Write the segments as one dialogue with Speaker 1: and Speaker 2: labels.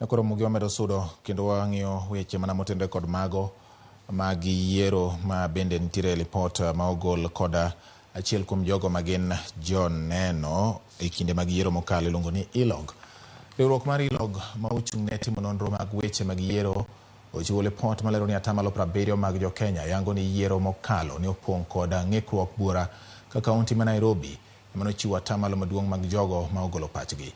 Speaker 1: Nakoro Ramogi wamedo sudo kendo wang'iyo weche mana motendore kod mago mag yiero ma bende nitiere report ma ogol koda achiel kuom jogo magin joneno e kinde mag yiero mokalo iluongo ni ELOG. Riwruok mar ELOG ma ochung' ne timo nonro mag weche mag yiero ochiwo report malero ni atamalo 70 mag jo Kenya yango ni yiero mokalo ne opong' koda ng'ikruok buora ka kaunti ma Nairobi emane ochiwo atamalo maduong' mag jogo ma ogolo pachgi.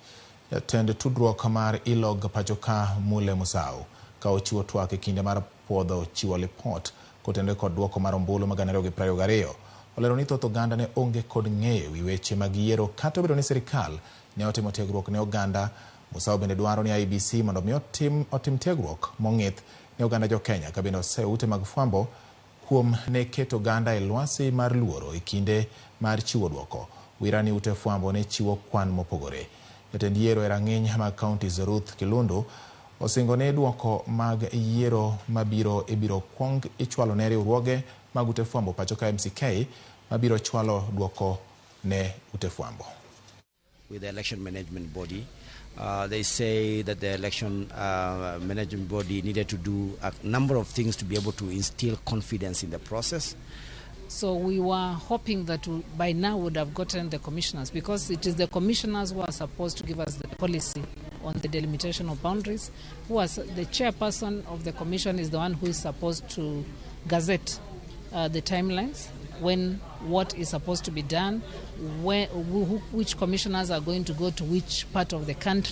Speaker 1: Jatend tudruok mar ELOG pachoka Mule Musau ka ochiwo twak e kinde mar puodho chiwo report kotendore kod duoko mar ombulu mag 2022. Olero ni thoth oganda ne onge kod ng'eyo wi weche mag yiero kata obedo ni sirikal ne otimo tiegruok ne oganda. Musau bende dwaro ni IEBC mondo mi otim tiegruok mong'ith ne oganda jo Kenya ka bende oseo ute mag fwambo kuom ne keto oganda e lwasi mar luoro e kinde mar chiwo duoko. Wira ni ute fwambo ne chiwo kwan mopogore. Jatend yiero e rang'iny mag kaunti Ruth Kilundu osingo ne duoko mag yiero mabiro ibiro kwong ichwalo ne riwruoge mag ute fwambo pachoka MCK mabiro chwalo duoko ne ute fwambo.
Speaker 2: With the election management body, they say that the election management body needed to do a number of things to be able to instill confidence in the process.
Speaker 3: So we were hoping that by now would have gotten the commissioners, because it is the commissioners who are supposed to give us the policy on the delimitation of boundaries. The chairperson of the commission is the one who is supposed to gazette the timelines, when what is supposed to be done, which commissioners are going to go to which part of the country.